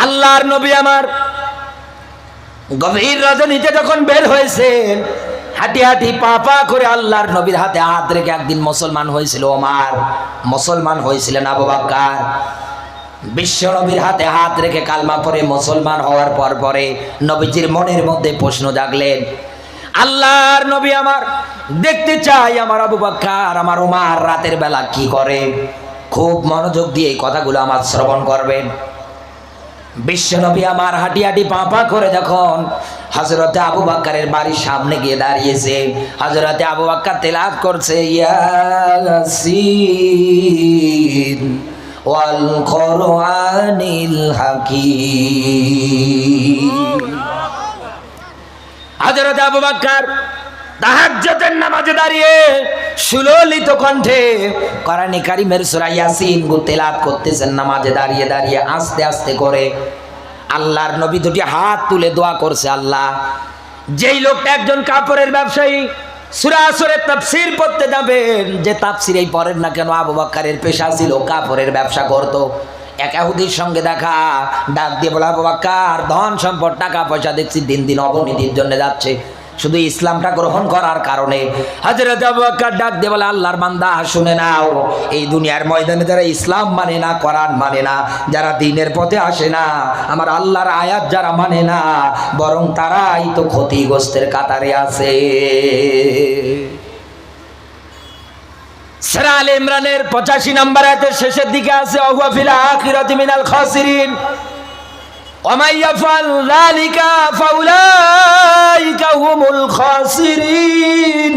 আল্লাহর নবী আমার গভীর রজনীতে যখন বের হয়েছেন, হাঁটি হাঁটি পা পা করে আল্লাহর নবীর হাতে হাত রেখে একদিন মুসলমান হয়েছিল ওমর, মুসলমান হয়েছিলেন আবু বকর। বিশ্ব নবীর হাতে হাত রেখে কালমা পড়ে মুসলমান হওয়ার পর পরে নবীজির মনের মধ্যে প্রশ্ন জাগলেন, আল্লাহর নবী আমার দেখতে চাই আমার আবু বকর আমার ওমর রাতের বেলা কি করে। খুব মনোযোগ দিয়ে এই কথাগুলো আমার শ্রবণ করবেন। বিশ্ব নবী আমার হাঁটি হাঁটি পা পা করে যখন হযরতে আবু বকরের বাড়ির সামনে গিয়ে দাঁড়িয়েছে, হযরতে আবু বকর তেলাওয়াত করছে ইয়াসিন ওয়াল কুরআনিল হাকীম। হযরতে আবু বকর তাহাজ্জুদের নামাজে দাঁড়িয়ে সুললিত কণ্ঠে কোরআনে কারীমের সূরা ইয়াসিন তেলাওয়াত করতেছেন। নামাজে দাঁড়িয়ে দাঁড়িয়ে আস্তে আস্তে করে আল্লাহর নবী দুটি হাত তুলে দোয়া করছে, আল্লাহ যেই লোকটা একজন কাপড়ের ব্যবসায়ী সূরা আসরের তাফসীর পড়তে যাবেন, যে তাফসীরেই পড়েন না কেন আবু বকরের পেশা ছিল কাপড়ের ব্যবসা করত। এক ইহুদির সঙ্গে দেখা, ডাক দিয়ে বলে আবু বকর ধন সম্পদ টাকা পয়সা দেখছি দিন দিন অবনতির জন্য যাচ্ছে, শুধু ইসলামটা গ্রহণ করার কারণে। হযরত আবু বকর ডাক দিয়ে বলে আল্লাহর বান্দা শুনে নাও, এই দুনিয়ার ময়দানে যারা ইসলাম মানে না, কোরআন মানে না, যারা দ্বীনের পথে আসে না, আমার আল্লাহর আয়াত যারা মানে না, বরং তারাই তো ক্ষতিগ্রস্তের কাতারে আছে। সূরা আলে ইমরানের 85 নম্বর আয়াতের শেষের দিকে আছে ওয়া ফিল আখিরাতি মিনাল খাসিরিন ওয়ামান ইয়াফআল যালিকা ফাউলাইকা হুমুল খাসিরিন।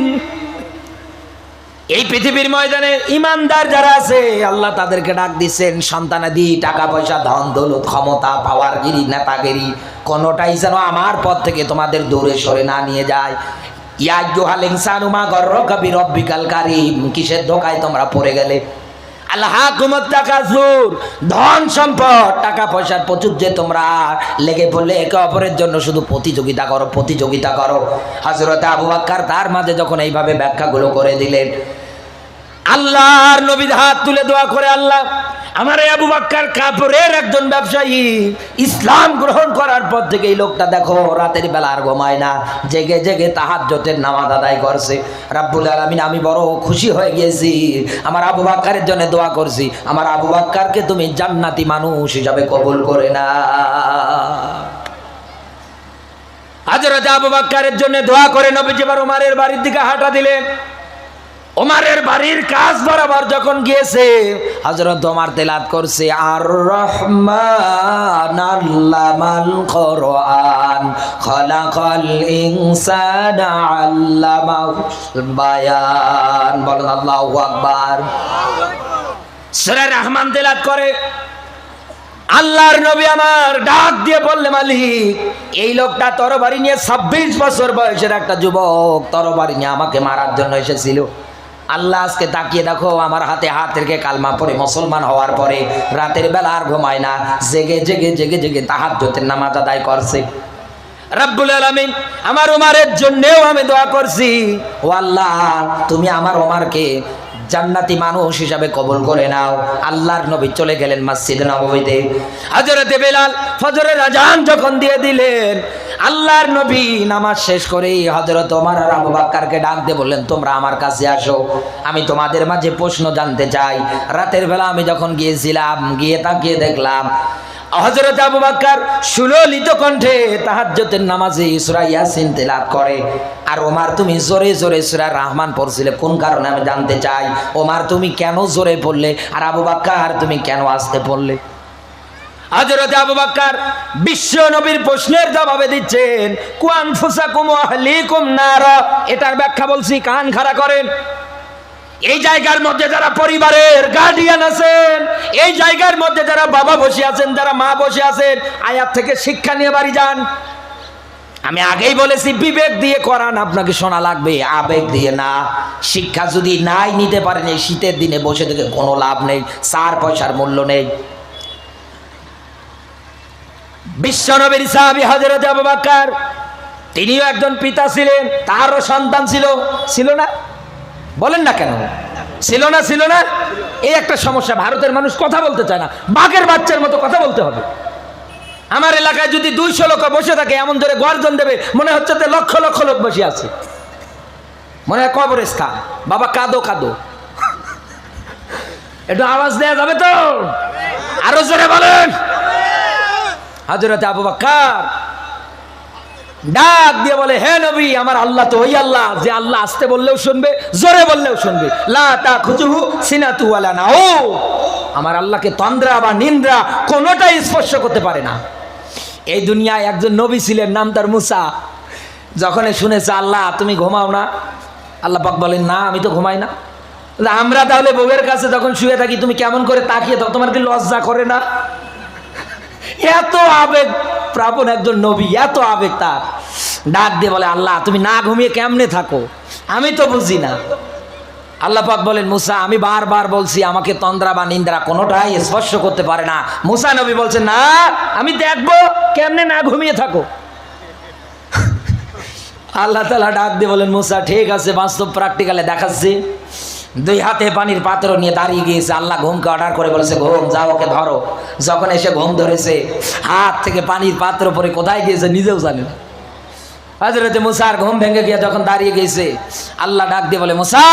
এই পৃথিবীর ময়দানে ঈমানদার যারা আছে আল্লাহ তাদেরকে ডাক দিচ্ছেন, সন্তানাদি টাকা পয়সা ধন দৌলত ক্ষমতা পাওয়ারগিরি নেতাগিরি কোনোটাই যেন আমার পথ থেকে তোমাদের দূরে সরে না নিয়ে যায়। ইয়া আইয়ুহাল ইনসানু মা গাররাকা বিরাব্বিকাল কারীম, কিসের ধোঁকায় তোমরা পড়ে গেলে? আলহাকুমুত তাকাসুর, ধন সম্পদ টাকা পয়সার প্রচুর যে তোমরা লেগে পড়লে একে অপরের জন্য শুধু প্রতিযোগিতা করো প্রতিযোগিতা করো। হযরত আবু বকর তার মাঝে যখন এইভাবে ব্যাখ্যাগুলো করে দিলেন, আল্লাহর নবী হাত তুলে দোয়া করে, আল্লাহ আমার এই আবু বকর কাপড়ের একজন ব্যবসায়ী, ইসলাম গ্রহণ করার পর থেকে এই লোকটা দেখো রাতের বেলা আর ঘুমায় না, জেগে জেগে তাহাজ্জুদের নামাজ আদায় করছে। রাব্বুল আলামিন আমি বড় খুশি হয়ে গেছি, আমার আবু বকরের জন্য দোয়া করছি, আমার আবু বকরকে তুমি জান্নাতি মানুষ হিসাবে কবুল করে না। হযরত আবু বকরের জন্য দোয়া করে নবীজি ওমরের বাড়ির দিকে হাঁটা দিলেন। ওমরের বাড়ির কাজ বরাবর যখন গিয়েছে, হযরত ওমর তেলাওয়াত করছে আর রহমান আল্লামাল কোরআন খালাকাল ইনসানা আল্লামাহুল বায়ান। বলেন আল্লাহু আকবার। সূরা রহমান তেলাওয়াত করে আল্লাহর নবী আমার ডাক দিয়ে বললে, মালিক এই লোকটা তরবারি নিয়ে 26 বছর বয়সের একটা যুবক তরবারি নিয়ে আমাকে মারার জন্য এসেছিল। আল্লাহ আজকে তাকিয়ে দেখো আমার হাতে হাত রেখে কালমা পড়ে মুসলমান হওয়ার পরে রাতের বেলা আর ঘুমায় না, জেগে জেগে জেগে জেগে তাহাজ্জুদের নামাজ আদায় করছে। রব্বুল আলামিন আমার ওমরের জন্যও আমি দোয়া করছি, ও আল্লাহ তুমি আমার ওমরকে জান্নাতি মানুষ হিসাবে কবুল করে নাও। আল্লাহর নবী চলে গেলেন মসজিদে নববীতে। হযরতে বেলাল ফজরের আযান যখন দিয়ে দিলেন, আল্লাহর নবী নামাজ শেষ করেই হযরত ওমর আর আবু বকরকে ডাক দিয়ে বললেন, তোমরা আমার কাছে আসো, আমি তোমাদের মাঝে প্রশ্ন জানতে চাই। রাতের বেলা আমি যখন গিয়েছিলাম, গিয়ে তাকিয়ে দেখলাম হযরত আবু বকর সুললিত কণ্ঠে তাহাজ্জুদের নামাজে সূরা ইয়াসিন তেলাওয়াত করে, আর ওমর তুমি জোরে জোরে সূরা রহমান পড়ছিলে, কোন কারণে আমি জানতে চাই। ওমর তুমি কেন জোরে পড়লে, আর আবু বকর তুমি কেন আস্তে পড়লে? হযরত আবু বকর বিশ্ব নবীর প্রশ্নের জবাবে দিচ্ছেন, কু আনফুসাকুম ওয়া আহলিকুম নারা। এটার ব্যাখ্যা বলছি, কান খাড়া করেন। এই জায়গার মধ্যে যারা পরিবারের গার্ডিয়ান আছেন, এই জায়গার মধ্যে যারা বাবা বসে আছেন, যারা মা বসে আছেন, আয়াত থেকে শিক্ষা নিয়ে বাড়ি যান। আমি আগেই বলেছি বিবেক দিয়ে কোরআন আপনাকে শোনা লাগবে, আবেগ দিয়ে না। শিক্ষা যদি নাই নিতে পারেন এই শীতের দিনে বসে থেকে কোনো লাভ নেই, 4 পয়সার মূল্য নেই। বিশ্বনবীর সাহাবী হযরত আবু বকর, তিনিও একজন পিতা ছিলেন, তারও সন্তান ছিল না? বলেন না কেন? ছিল না? এই একটা সমস্যা, ভারতের মানুষ কথা বলতে চায় না, বাঘের বাচ্চার মতো কথা বলতে হবে। আমার এলাকায় যদি 200 লোক বসে থাকে এমন ধরে গর্জন দেবে মনে হচ্ছে যে লক্ষ লক্ষ লোক বসে আছে, মনে হয় কবরস্থান। বাবা কাঁদো কাঁদো, একটু আওয়াজ দেয়া যাবে তো? আরো জোরে বলেন। হযরত আবু বকর ডাক দিয়ে বলে, হে নবী, আমার আল্লাহ তো ওই আল্লাহ যে আল্লাহ আসতে বললেও শুনবে, জোরে বললেও শুনবে। লা তাখুযুহু সিনাতু ওয়ালা নাও, আমার আল্লাহকে তন্দ্রা বা নিন্দ্রা কোনোটাই স্পর্শ করতে পারে না। এই দুনিয়ায় একজন নবী ছিলেন, নাম তার মুসা। যখন শুনেছে আল্লাহ তুমি ঘুমাও না, আল্লাহ পাক বলেন না আমি তো ঘুমাই না। আমরা তাহলে বউয়ের কাছে যখন শুয়ে থাকি তুমি কেমন করে তাকিয়ে থাকো, তোমার কি লজ্জা করে না? এত আবেগ প্রাপণ একজন নবী, এত আবেগ তার। ডাক দিয়ে বলে, আল্লাহ তুমি না ঘুমিয়ে কেমনে থাকো, আমি তো বুঝি না। আল্লাহ পাক বলেন, মুসা আমি বারবার বলছি আমাকে তন্দ্রা বা নিন্দ্রা কোনোটাই স্পর্শ করতে পারে না। মুসা নবী বলছেন, না আমি দেখবো কেমনে না ঘুমিয়ে থাকো। আল্লাহ তাআলা ডাক দিয়ে বলেন, মুসা ঠিক আছে, বাস্তব প্র্যাকটিক্যালে দেখাচ্ছি। 2 হাতে পানির পাত্র নিয়ে দাঁড়িয়ে গিয়েছে। আল্লাহ ঘুমকে অর্ডার করে বলেছে, ঘুম যাও ওকে ধরো। যখন এসে ঘুম ধরেছে, হাত থেকে পানির পাত্র পরে কোথায় গিয়েছে নিজেও জানে না। হযরত মুসার ঘুম ভেঙে গিয়ে যখন দাঁড়িয়ে গেছে, আল্লাহ ডাক দিয়ে বলে, মুসা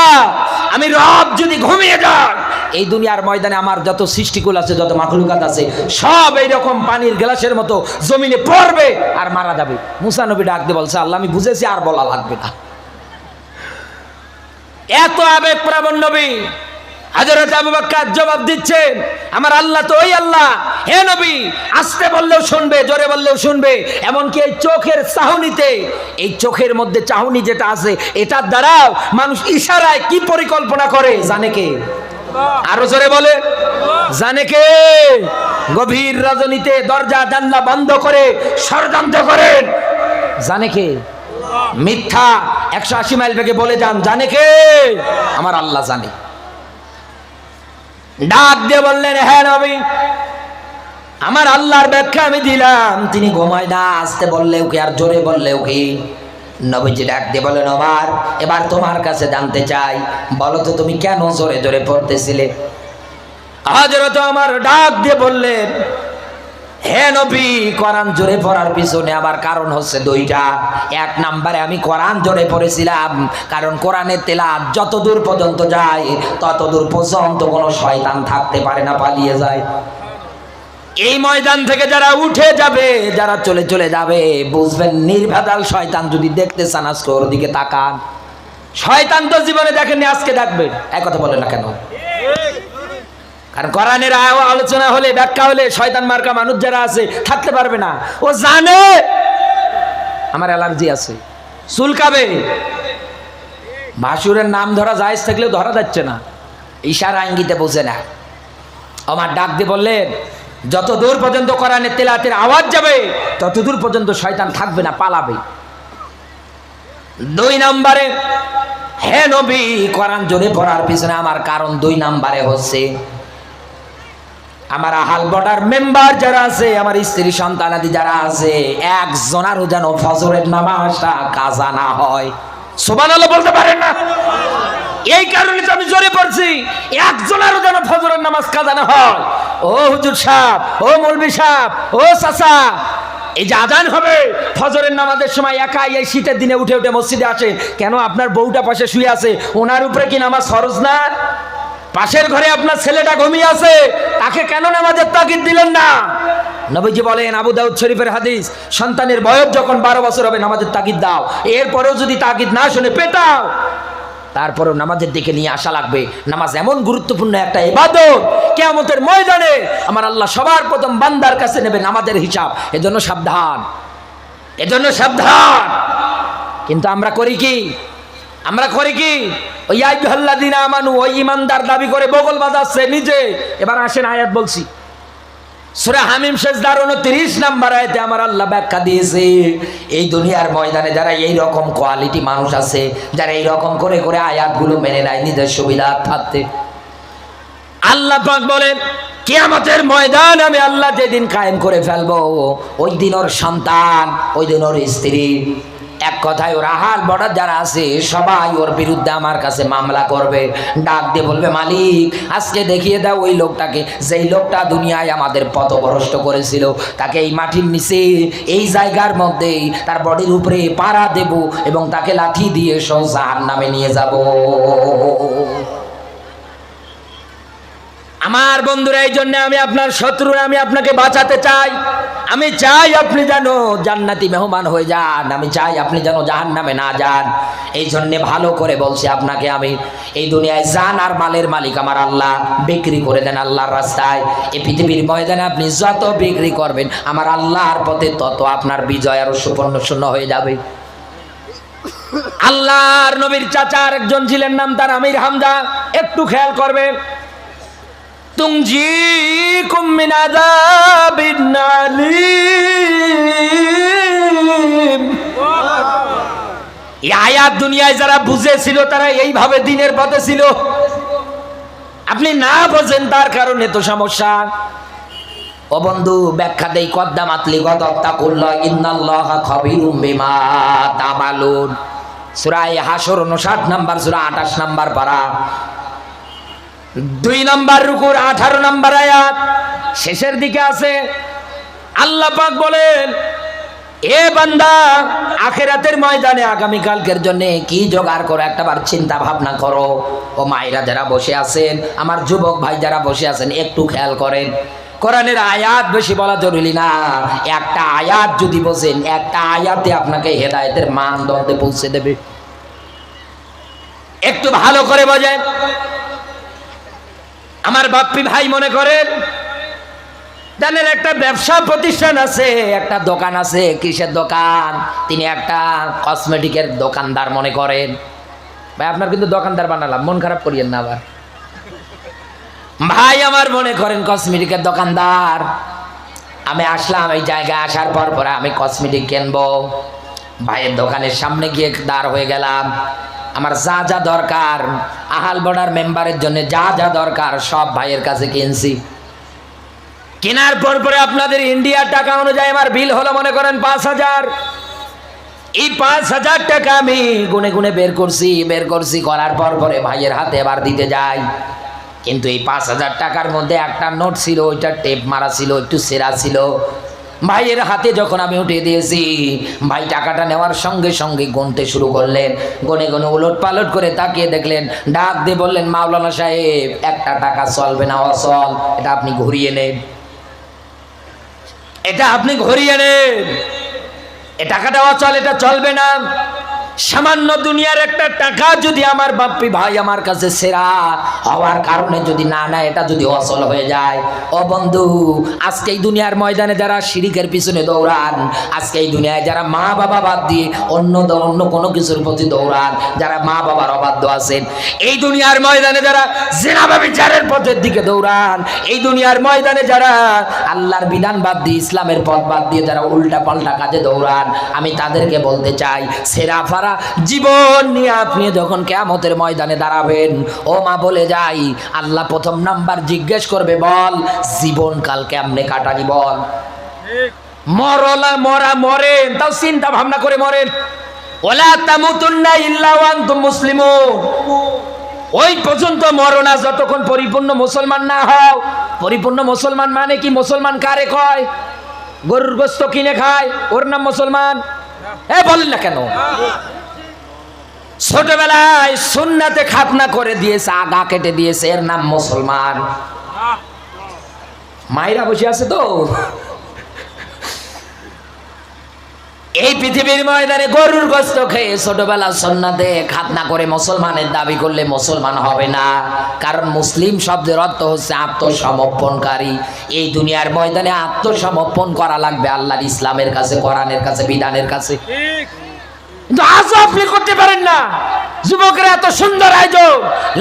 আমি রব যদি ঘুমিয়ে যাই, এই দুনিয়ার ময়দানে আমার যত সৃষ্টিকুল আছে, যত মাখলুকাত আছে, সব এইরকম পানির গ্লাসের মতো জমিনে পড়বে আর মারা যাবে। মুসা নবী ডাক দিয়ে বলছে, আল্লাহ আমি বুঝেছি, আর বলা লাগবে না। এত আবেগ প্রবণ নবী। হযরত আবু বকর জবাব দিচ্ছেন, আমার আল্লাহ তো ওই আল্লাহ, হে নবী আসতে বললেও শুনবে, জোরে বললেও শুনবে। এমনকি এই চোখের চাহনিতে, এই চোখের মধ্যে চাহনি যেটা আছে, এটার দ্বারাও মানুষ ইশারায় কি পরিকল্পনা করে জানে কে? আরো জোরে বলে, জানে কে? গভীর রজনীতে দরজা জানলা বন্ধ করে ষড়যন্ত্র করেন, জানে কে? মিথ্যা 180 মাইল বেগে বলে যান, জানে কে? আমার আল্লাহ জানে। ডাক দিয়ে বললেন, হ্যাঁ নবী আমার আল্লাহর ব্যাখ্যা আমি দিলাম, তিনি ঘুমায় না, আসতে বললেও কি আর জোরে বললেও কি। নবীজি ডাক দিয়ে বলেন, ওমর এবার তোমার কাছে জানতে চাই, বলো তো তুমি কেন জোরে জোরে পড়তেছিলে? হযরত ওমর ডাক দিয়ে বললেন, হে নবী কোরআন জোরে পড়ার পিছনে আবার কারণ হচ্ছে 2টা। 1 নম্বরে আমি কোরআন জোরে পড়েছিলাম কারণ কোরআনের তেলাওয়াত যত দূর পর্যন্ত যায় তত দূর পর্যন্ত কোনো শয়তান থাকতে পারে না, পালিয়ে যায়। এই ময়দান থেকে যারা উঠে যাবে, যারা চলে চলে যাবে, বুঝবেন নির্ভেজাল শয়তান যদি দেখতে চান আজকে ওর দিকে তাকান। শয়তান তো জীবনে দেখেননি, আজকে দেখবেন। এক কথা বলে না কেন? কারণ কোরআনের আলোচনা হলে, ব্যাখ্যা হলে শয়তান মার্কা মানুষ যারা আছে থাকতে পারবে না। ও জানে আমার অ্যালার্জি আছে, চুলকাবে। ভাসুরের নাম ধরা জায়েজ থাকলেও ধরা যাচ্ছে না, ইশারা ইঙ্গিতে বোঝে না। আমার ডাক দিয়ে বললেন, যত দূর পর্যন্ত কোরআনের তেলাওয়াতের আওয়াজ যাবে তত দূর পর্যন্ত শয়তান থাকবে না, পালাবে। 2 নম্বরে, হে নবী কোরআন জোরে পড়ার পিছনে আমার কারণ 2 নম্বরে হচ্ছে আমার আহাল বর্ডার মেম্বার যারা আছে, আমার স্ত্রী সন্তানাদি যারা আছে, একজনারও যেন ফজরের নামাজটা কাজা না হয়। সুবহানাল্লাহ বলতে পারেন না? এই কারণে তো আমি জোরে পড়ছি, একজনারও যেন ফজরের নামাজ কাজা না হয়। ও হুজুর সাহেব, ও মৌলভী সাহেব, ও চাচা, এই যে আজান হবে ফজরের নামাজের সময় একাই এই শীতের দিনে উঠে উঠে মসজিদে আসে কেন? আপনার বউটা পাশে শুয়ে আছে, ওনার উপরে কি নামাজ ফরজ না? পাশের ঘরে আপনার ছেলেটা ঘুমিয়ে আছে, তাকে কেন নামাজের তাগিদ দিলেন না? নবীজি বলেন, আবু দাউদ শরীফের হাদিস, সন্তানের বয়স যখন 12 বছর হবে নামাজের তাগিদ দাও, এরপরেও যদি তাগিদ না শুনে পেটাও, তারপরেও নামাজের দিকে নিয়ে আসা লাগবে। নামাজ এমন গুরুত্বপূর্ণ একটা ইবাদত, কিয়ামতের ময়দানে আমার আল্লাহ সবার প্রথম বান্দার কাছে নেবে নামাজের হিসাব। এজন্য সাবধান, এজন্য সাবধান। কিন্তু আমরা করি কি? আমরা করি কি? ওই আইয়ুহাল্লাযীনা আমানু, ওই ইমানদার দাবি করে বগল বাজাচ্ছে নিজে। এবার আসেন আয়াত বলছি, সূরা হামিম সিজদার 29 নম্বর আয়াতে আমার আল্লাহ ব্যাখ্যা দিয়েছে, এই দুনিয়ার ময়দানে যারা এই রকম কোয়ালিটি মানুষ আছে, যারা এই রকম করে করে আয়াতগুলো মেনে নেয় নিজের সুবিধা থাকতে, আল্লাহ পাক বলেন কিয়ামতের ময়দান আমি আল্লাহ যেদিন কায়েম করে ফেলবো, ওই দিন ওর সন্তান, ওই দিন ওর স্ত্রী, এক কথায় ওর আহাল বর্ডার যারা আছে সবাই ওর বিরুদ্ধে আমার কাছে মামলা করবে, ডাক দিয়ে বলবে মালিক আজকে দেখিয়ে দাও ওই লোকটাকে, যেই লোকটা দুনিয়ায় আমাদের পথভ্রষ্ট করেছিল, তাকে এই মাটির নিচে এই জায়গার মধ্যেই তার বডির উপরে পাড়া দেব এবং তাকে লাঠি দিয়ে জাহান্নামে নিয়ে যাব। আমার বন্ধুরা, এই জন্য আমি আপনার শত্রুরা আমি আপনাকে বাঁচাতে চাই। আমি চাই আপনি যেন জান্নাতি মেহমান হয়ে যান, আমি চাই আপনি যেন জাহান্নামে না যান। এই জন্যে ভালো করে বলছি আপনাকে আমি, এই দুনিয়ায় জান আর মালের মালিক আমার আল্লাহ, বিক্রি করে দেন আল্লাহর রাস্তায়। এই পৃথিবীর ময়দানে আপনি যত বিক্রি করবেন আমার আল্লাহর পথে তত আপনার বিজয় আরো সুপর্ণ শূন্য হয়ে যাবে। আল্লাহর নবীর চাচার একজন ছিলেন, নাম তার আমির হামজা। একটু খেয়াল করবেন, তুনজিকুম মিন আযাবিন আলীম। এই আয়াত দুনিয়ায় যারা বুঝেছিল তারা এইভাবে দিনের পথে ছিল। আপনি না বোঝেন তার কারণে তো সমস্যা। ও বন্ধু, ব্যাখ্যা দেই, কদ্দামাতলি গদাত্তাকুল্লাহ ইন্নাল্লাহা খাবীরুম বিমা তামালুন। সূরা হাশর 59 নম্বর সূরা 28 নম্বর পারা 2 নম্বর রুকুর 18 নম্বর আয়াত শেষের দিকে আছে। আল্লাহ পাক বলেন, এ বান্দা আখিরাতের ময়দানে আগামী কালকের জন্য কি জোগাড় করো একটাবার চিন্তা ভাবনা করো। ও মায়েরা যারা বসে আছেন, আমার যুবক ভাই যারা বসে আছেন, একটু খেয়াল করেন। কোরআনের আয়াত বেশি বলা জরুরি না, একটা আয়াত যদি বোঝেন, একটা আয়াতে আপনাকে হেদায়েতের মানদণ্ডে পৌঁছে দেবে। একটু ভালো করে বোঝেন। আমার বাপ্পি ভাই মনে করেন জানেন একটা ব্যবসা প্রতিষ্ঠান আছে, একটা দোকান আছে। কিসের দোকান? তিনি একটা কসমেটিকের দোকানদার মনে করেন। ভাই আপনার কিন্তু দোকানদার বানালাম, মন খারাপ করিয়েন না আবার। ভাই আমার মনে করেন কসমেটিকের দোকানদার। আমি আসলাম এই জায়গায়, আসার পর পরে আমি কসমেটিক কিনবো। ভাইয়ের দোকানের সামনে গিয়ে দাঁড় হয়ে গেলাম। আমার যা যা দরকার, আহাল বর্ডার মেম্বারের জন্য যা যা দরকার সব ভাইয়ের কাছে কিনছি। কেনার পর পরে আপনাদের ইন্ডিয়ার টাকা অনুযায়ী আমার বিল হলো মনে করেন 5,000। এই 5,000 টাকা আমি গুনে গুনে বের করছি করার পর পরে ভাইয়ের হাতে এবার দিতে যাই। কিন্তু এই 5,000 টাকার মধ্যে একটা নোট ছিল, ওইটা টেপ মারা ছিল, একটু সেরা ছিল। ভাইয়ের হাতে যখন আমি উঠিয়ে দিয়েছি, ভাই টাকাটা নেওয়ার সঙ্গে সঙ্গে গুনতে শুরু করলেন। গনে গনে উলট পালট করে তাকিয়ে দেখলেন, ডাক দিয়ে বললেন, মাওলানা সাহেব একটা টাকা চলবে না, অচল, এটা আপনি ঘুরিয়ে নেন, এটা আপনি ঘুরিয়ে নেন, এ টাকাটা অচল, এটা চলবে না। সামান্য দুনিয়ার একটা টাকা যদি আমার বাপ্পি ভাই আমার কাছে সেরা হওয়ার কারণে যদি না নেয়, এটা যদি অচল হয়ে যায়, ও বন্ধু আজকে এই দুনিয়ার ময়দানে যারা শিরিকের পিছনে দৌড়ান, আজকে এই দুনিয়ায় যারা মা বাবা বাদ দিয়ে অন্য কোনো কিছুর প্রতি দৌড়ান, যারা মা বাবার অবাধ্য আছেন, এই দুনিয়ার ময়দানে যারা জিনা ব্যভিচারের পথের দিকে দৌড়ান, এই দুনিয়ার ময়দানে যারা আল্লাহর বিধান বাদ দিয়ে ইসলামের পথ বাদ দিয়ে যারা উল্টা পাল্টা কাজে দৌড়ান, আমি তাদেরকে বলতে চাই, সেরা ফারা জীবন নিয়ে আপনি যখন কিয়ামতের ময়দানে দাঁড়াবেন, ও মা বলে যাই, আল্লাহ প্রথম নাম্বার জিজ্ঞেস করবে, বল জীবন কাল কেমনে কাটানি, বল। মরেন তাও চিন্তা ভাবনা করে মরেন। ওয়ালা তামুতুন্না ইল্লা ওয়া আনতুম মুসলিমুন। ওই পর্যন্ত মরো না যতক্ষণ পরিপূর্ণ মুসলমান না হও। পরিপূর্ণ মুসলমান মানে কি? মুসলমান কারে কয়? গরুর গোশত কিনে খায়, ওর নাম মুসলমান? বলেন না কেন? ছোটবেলায় সুন্নাতে খাতনা করে দিয়েছে, আগা কেটে দিয়েছে, এর নাম মুসলমান। মায়েরা বসে আছে তো। এই পৃথিবীর ময়দানে গরুর গোশত খেয়ে ছোটবেলা সুন্নাতে খাতনা করে মুসলমানের দাবি করলে মুসলমান হবে না। কারণ মুসলিম শব্দের অর্থ হচ্ছে আত্মসমর্পণকারী। এই দুনিয়ার ময়দানে আত্মসমর্পণ করা লাগবে আল্লাহর ইসলামের কাছে, কোরআনের কাছে, বিধানের কাছে। কিন্তু আজও আপনি করতে পারেন না। যুবকরা এত সুন্দর আয়োজন,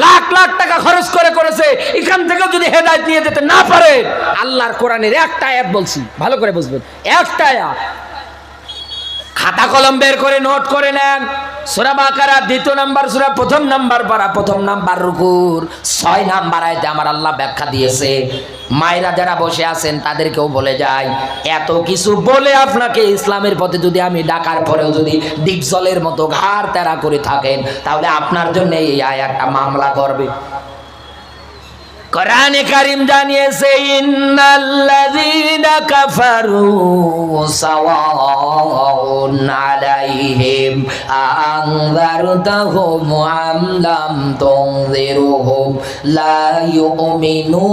লাখ লাখ টাকা খরচ করে করেছে, এখান থেকে যদি হেদায়েত নিয়ে যেতে না পারে, আল্লাহর কোরআনের একটা আয়াত বলছি, ভালো করে বুঝবেন, একটা আয়াত, খাতা কলম বের করে নোট করে নেন। সূরা বাকারা 2 নম্বর সূরা 1 নম্বর পারা 1 নম্বর রুকুর 6 নম্বর আয়াতে আমার আল্লাহ ব্যাখ্যা দিয়েছে, মায়েরা যারা বসে আছেন তাদেরকেও বলে যায়, এত কিছু বলে আপনাকে ইসলামের পথে যদি আমি ডাকার পরেও যদি ডিপজলের মতো ঘাড় তেরা করে থাকেন, তাহলে আপনার জন্য এই আয়াতটা মামলা করবে। কোরআনে কারীম জানিয়েছে, ইন্নাল্লাযীনা কাফারু সাওয়াউন আলাইহিম আনযারতাহুম আম লাম তুনযিরহুম লা ইউমিনুন।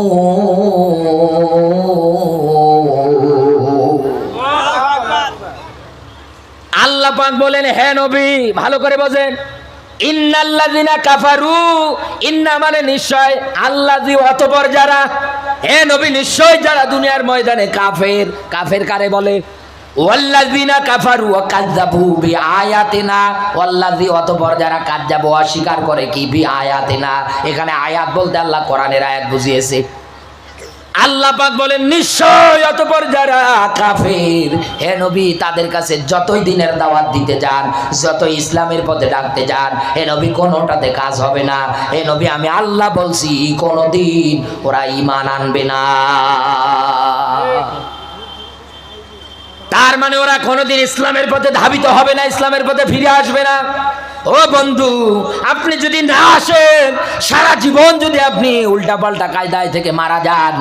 আল্লাহ পাক বলেন, হে নবী ভালো করে বোঝেন, ইন্নাল্লাযীনা কাফারু, ইন্না মানে নিশ্চয়, আল্লাযী অতঃপর যারা, হে নবী নিশ্চয় যারা দুনিয়ার ময়দানে কাফের। কাফের কারে বলে? ওয়াল্লাযীনা কাফারু ওয়া কাযযাবু বিআয়াতিনা, ওয়াল্লাযী অতঃপর যারা কাযযাবু অস্বীকার করে কি বিআয়াতিনা। এখানে আয়াত বলতে আল্লাহ কোরআনের আয়াত বুঝিয়েছে। আল্লাহ পাক বলেন, নিশ্চয় অতঃপর যারা কাফের, হে নবী তাদের কাছে যতই দিনের দাওয়াত দিতে যান, যতই ইসলামের পথে ডাকতে যান, হে নবী কোনোটাতে কাজ হবে না। হে নবী আমি আল্লাহ বলছি, কোনোদিন ওরা ঈমান আনবে না। তার মানে ওরা কোনোদিন ইসলামের পথে ধাবিত হবে না, ইসলামের পথে ফিরে আসবে না। ও বন্ধু, আপনি যদি না আসেন, সারা জীবন যদি আপনি উল্টাপাল্টা কায়দায় থেকে মারা যান,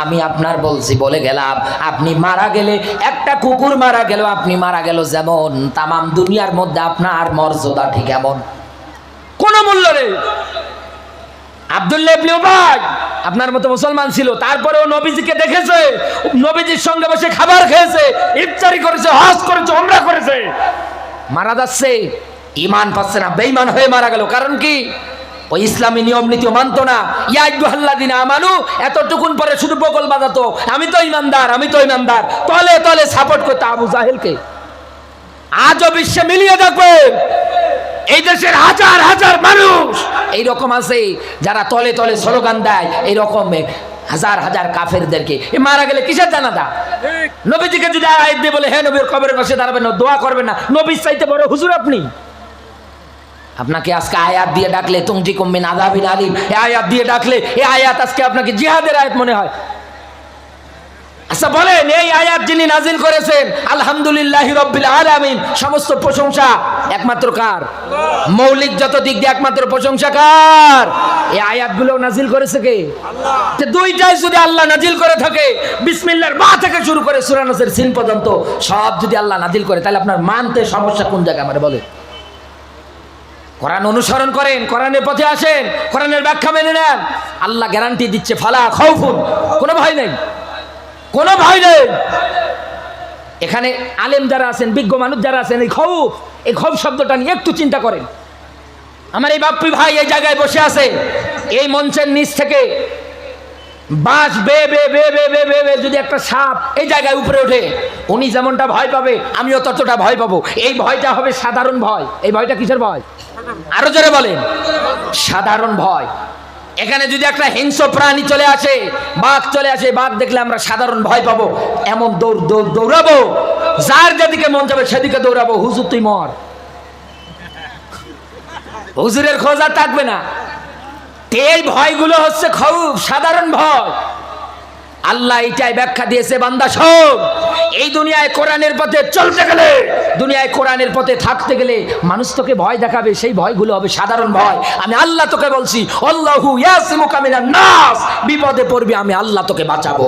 আমি আপনার বলছি বলে গেলাম, আপনি মারা গেলে, একটা কুকুর মারা গেল, আপনি মারা গেল যেমন, তামাম দুনিয়ার মধ্যে আপনার মর্যাদা ঠিক এমন, কোনো মূল্য নেই। আব্দুল্লাহ ইবনে উবাই আপনার মতো মুসলমান ছিল, তারপরেও নবীজিকে দেখেছে, নবীজির সঙ্গে বসে খাবার খেয়েছে, ইফতারি করেছে, হজ করেছে, উমরা করেছে, মারা যাচ্ছে, ঈমান পাচ্ছে না, বেঈমান হয়ে মারা গেল। কারণ কি? ওই ইসলামী নিয়ম নীতি মানতো না। ইয়া আইয়ুহাল্লাযীনা আমানু এতটুকুন পরে শুধু বগল বাজাতো, আমি তো ঈমানদার, আমি তো ঈমানদার, তলে তলে সাপোর্ট করতো আবু জাহেলকে। আজও বিশ্বে মিলিয়ে দেখবেন, এই দেশের হাজার হাজার মানুষ এইরকম আছে যারা তলে তলে স্লোগান দেয়, এইরকম হাজার হাজার কাফেরদেরকে। মারা গেলে কিসের জানাজা? নবীজিকে যদি আয়াত দিয়ে বলে, হ্যাঁ নবীর কবরের পাশে দাঁড়াবেন না, দোয়া করবেন না, নবীর চাইতে বড় হুজুর আপনি? আপনাকে আজকে আয়াত দিয়ে ডাকলে তুমজিকুম মিন আযাবিন আলীম, এই আয়াত দিয়ে ডাকলে, এই আয়াত আজকে আপনাকে জিহাদের আয়াত মনে হয়। আচ্ছা বলেন, এই আয়াত যিনি নাজিল করেছেন, আলহামদুলিল্লাহি রাব্বিল আলামিন, সমস্ত প্রশংসা একমাত্র কার? মৌলিক যত দিক দিয়ে একমাত্র প্রশংসা কার? এই আয়াতগুলো নাজিল করেছে কে? আল্লাহ। দুইটাই যদি আল্লাহ নাজিল করে থাকে, বিসমিল্লাহর বা থেকে শুরু করে সূরা নাসের সিন পর্যন্ত সব যদি আল্লাহ নাজিল করে, তাহলে আপনার মানতে সমস্যা কোন জায়গায় আমারে বলে? কোরআন অনুসরণ করেন, কোরআনের পথে আসেন, কোরআনের ব্যাখ্যা মেনে নেন, আল্লাহ গ্যারান্টি দিচ্ছে, ফালা খাউফুন, কোনো ভয় নেই, কোনো ভয় নেই। এখানে আলেম যারা আছেন, বিজ্ঞ মানুষ যারা আছেন, এই খৌফ শব্দটা নিয়ে একটু চিন্তা করেন। আমার এই বাপ্পি ভাই এই জায়গায় বসে আছে, এই মঞ্চের নিচ থেকে বাঁশ বে বে বে বে বে বে বে যদি একটা সাপ এই জায়গায় উপরে ওঠে, উনি যেমনটা ভয় পাবে, আমিও ততটা ভয় পাবো। এই ভয়টা হবে সাধারণ ভয়। এই ভয়টা কিসের ভয়? আরো জোরে বলেন, সাধারণ ভয়। এখানে যদি একটা হিংস্র প্রাণী চলে আসে, বাঘ চলে আসে, বাঘ দেখলে আমরা সাধারণ ভয় পাবো, এমন দৌড়াবো, যার যেদিকে মন যাবে সেদিকে দৌড়াবো, হুজুর তুই মর, হুজুরের খোঁজ আর থাকবে না। এই ভয়গুলো হচ্ছে খৌফ, সাধারণ ভয়। আল্লাহ এটাই ব্যাখ্যা দিয়েছে, বান্দা শোন, এই দুনিয়ায় কোরআনের পথে চলতে গেলে, দুনিয়ায় কোরআনের পথে থাকতে গেলে মানুষ তোকে ভয় দেখাবে, সেই ভয়গুলো হবে সাধারণ ভয়। আমি আল্লাহ তোকে বলছি, আল্লাহু ইয়াসিমুকা মিনান নাস, বিপদে পড়বি আমি আল্লাহ তোকে বাঁচাবো।